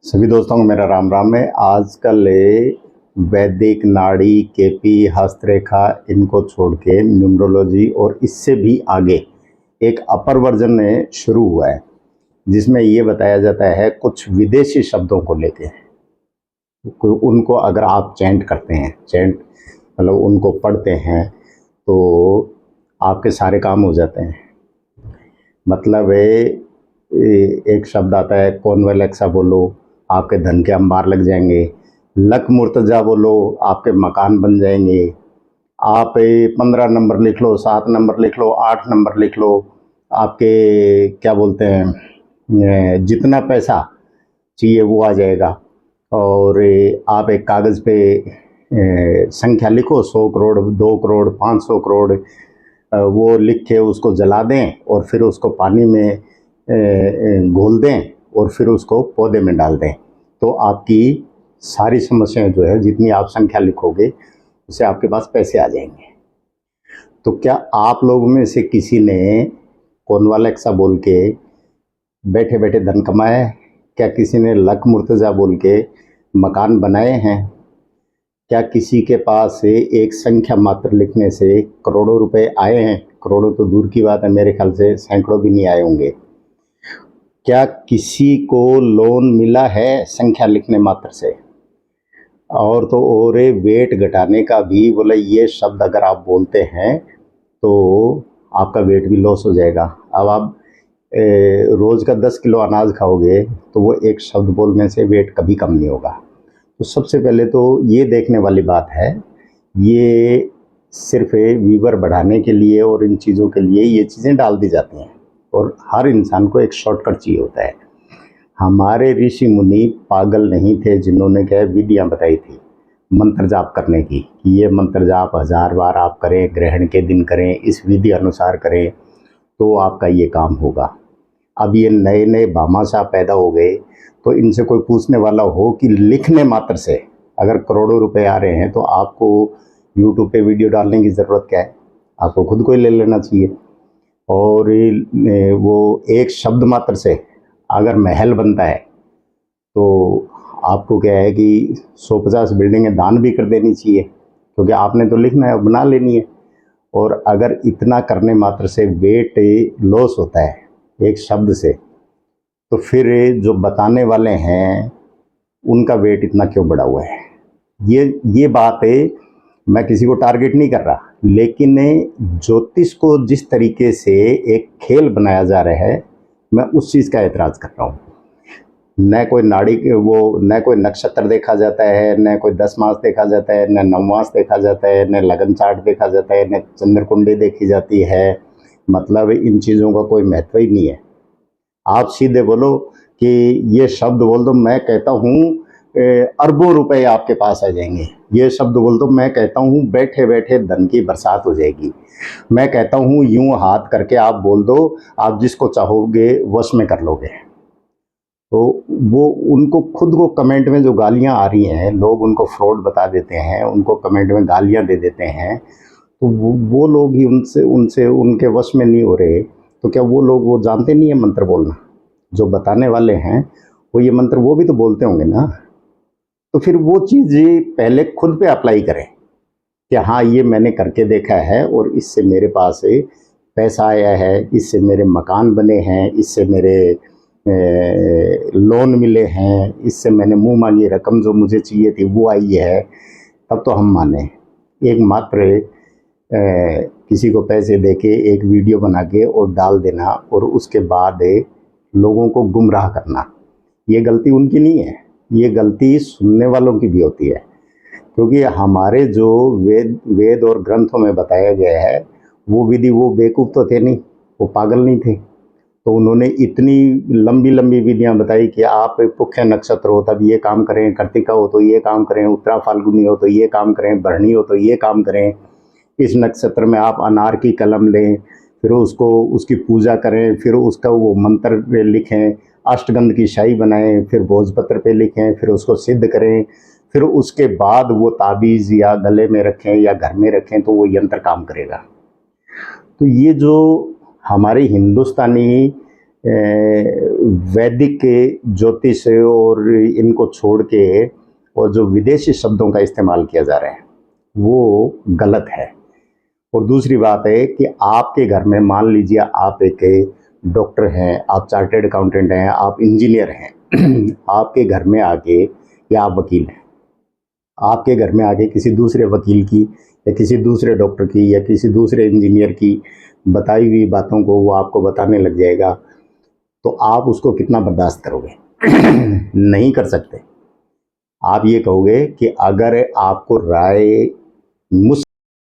सभी दोस्तों को मेरा राम राम है। आजकल वैदिक नाड़ी, केपी, हस्तरेखा इनको छोड़ के न्यूमरोलॉजी और इससे भी आगे एक अपर वर्जन शुरू हुआ है, जिसमें ये बताया जाता है कुछ विदेशी शब्दों को लेके उनको अगर आप चैंट करते हैं, चैंट मतलब उनको पढ़ते हैं तो आपके सारे काम हो जाते हैं। मतलब एक शब्द आता है कॉन्वेलेक्सा, बोलो आपके धन के अंबार लग जाएंगे। लक मुर्तजा बोलो आपके मकान बन जाएंगे। आप 15 नंबर लिख लो, 7 नंबर लिख लो, 8 नंबर लिख लो, आपके क्या बोलते हैं जितना पैसा चाहिए वो आ जाएगा। और आप एक कागज़ पे संख्या लिखो, 100 करोड़, 2 करोड़, 500 करोड़, वो लिख के उसको जला दें और फिर उसको पानी में घोल दें और फिर उसको पौधे में डाल दें, तो आपकी सारी समस्याएं जो है, जितनी आप संख्या लिखोगे उससे आपके पास पैसे आ जाएंगे। तो क्या आप लोगों में से किसी ने कॉन्वालेक्सा बोल के बैठे बैठे धन कमाया है? क्या किसी ने लक मुर्तजा बोल के मकान बनाए हैं? क्या किसी के पास से एक संख्या मात्र लिखने से करोड़ों रुपए आए हैं? करोड़ों तो दूर की बात है, मेरे ख्याल से सैकड़ों भी नहीं आए होंगे। क्या किसी को लोन मिला है संख्या लिखने मात्र से? और तो और वेट घटाने का भी बोला, ये शब्द अगर आप बोलते हैं तो आपका वेट भी लॉस हो जाएगा। अब आप रोज़ का 10 किलो अनाज खाओगे तो वो एक शब्द बोलने से वेट कभी कम नहीं होगा। तो सबसे पहले तो ये देखने वाली बात है, ये सिर्फ वीवर बढ़ाने के लिए और इन चीज़ों के लिए ये चीज़ें डाल दी जाती हैं, और हर इंसान को एक शॉर्टकट चाहिए होता है। हमारे ऋषि मुनि पागल नहीं थे जिन्होंने क्या विधियाँ बताई थी मंत्र जाप करने की, कि ये मंत्र जाप 1000 बार आप करें, ग्रहण के दिन करें, इस विधि अनुसार करें तो आपका ये काम होगा। अब ये नए नए भामाशाह पैदा हो गए, तो इनसे कोई पूछने वाला हो कि लिखने मात्र से अगर करोड़ों रुपए आ रहे हैं तो आपको यूट्यूब पे वीडियो डालने की ज़रूरत क्या है? आपको खुद को ही ले लेना चाहिए। और वो एक शब्द मात्र से अगर महल बनता है तो आपको क्या है कि 150 बिल्डिंगें दान भी कर देनी चाहिए, क्योंकि आपने तो लिखना है, बना लेनी है। और अगर इतना करने मात्र से वेट लॉस होता है एक शब्द से, तो फिर जो बताने वाले हैं उनका वेट इतना क्यों बढ़ा हुआ है? ये बात है, मैं किसी को टारगेट नहीं कर रहा, लेकिन ज्योतिष को जिस तरीके से एक खेल बनाया जा रहा है, मैं उस चीज़ का एतराज़ कर रहा हूँ। न कोई नाड़ी वो, न कोई नक्षत्र देखा जाता है, न कोई 10 मास देखा जाता है, न नवमास देखा जाता है, न लगन चार्ट देखा जाता है, न चंद्रकुंडी देखी जाती है। मतलब इन चीज़ों का कोई महत्व ही नहीं है। आप सीधे बोलो कि ये शब्द बोल दो, मैं कहता हूँ अरबों रुपए आपके पास आ जाएंगे। ये शब्द बोल दो, मैं कहता हूँ बैठे बैठे धन की बरसात हो जाएगी। मैं कहता हूँ यूं हाथ करके आप बोल दो, आप जिसको चाहोगे वश में कर लोगे। तो वो उनको खुद को कमेंट में जो गालियां आ रही हैं, लोग उनको फ्रॉड बता देते हैं, उनको कमेंट में गालियां दे देते हैं, तो वो लोग ही उनसे उनसे उनके वश में नहीं हो रहे। तो क्या वो लोग वो जानते नहीं है मंत्र बोलना? जो बताने वाले हैं वो ये मंत्र वो भी तो बोलते होंगे ना। तो फिर वो चीज़ पहले खुद पे अप्लाई करें कि हाँ, ये मैंने करके देखा है और इससे मेरे पास पैसा आया है, इससे मेरे मकान बने हैं, इससे मेरे लोन मिले हैं, इससे मैंने मुंह मांगी रकम जो मुझे चाहिए थी वो आई है, तब तो हम माने। एक मात्र किसी को पैसे देके एक वीडियो बना के और डाल देना और उसके बाद लोगों को गुमराह करना, ये गलती उनकी नहीं है, ये गलती सुनने वालों की भी होती है। क्योंकि हमारे जो वेद और ग्रंथों में बताया गया है वो विधि, वो बेवकूफ़ तो थे नहीं, वो पागल नहीं थे। तो उन्होंने इतनी लंबी लंबी विधियां बताई कि आप पुख्य नक्षत्र हो तब ये काम करें, कार्तिका हो तो ये काम करें, उत्तरा फाल्गुनी हो तो ये काम करें, भरणी हो तो ये काम करें, इस नक्षत्र में आप अनार की कलम लें, फिर उसको उसकी पूजा करें, फिर उसका वो मंत्र लिखें, अष्टगंध की शाही बनाएं, फिर भोजपत्र पे लिखें, फिर उसको सिद्ध करें, फिर उसके बाद वो ताबीज़ या गले में रखें या घर में रखें तो वो यंत्र काम करेगा। तो ये जो हमारे हिंदुस्तानी वैदिक ज्योतिष और इनको छोड़ के और जो विदेशी शब्दों का इस्तेमाल किया जा रहा है वो गलत है। और दूसरी बात है कि आपके घर में मान लीजिए आप एक डॉक्टर हैं, आप चार्टर्ड अकाउंटेंट हैं, आप इंजीनियर हैं, आपके घर में आके, या आप वकील हैं, आपके घर में आके किसी दूसरे वकील की या किसी दूसरे डॉक्टर की या किसी दूसरे इंजीनियर की बताई हुई बातों को वो आपको बताने लग जाएगा, तो आप उसको कितना बर्दाश्त करोगे? नहीं कर सकते। आप ये कहोगे कि अगर आपको राय मुझ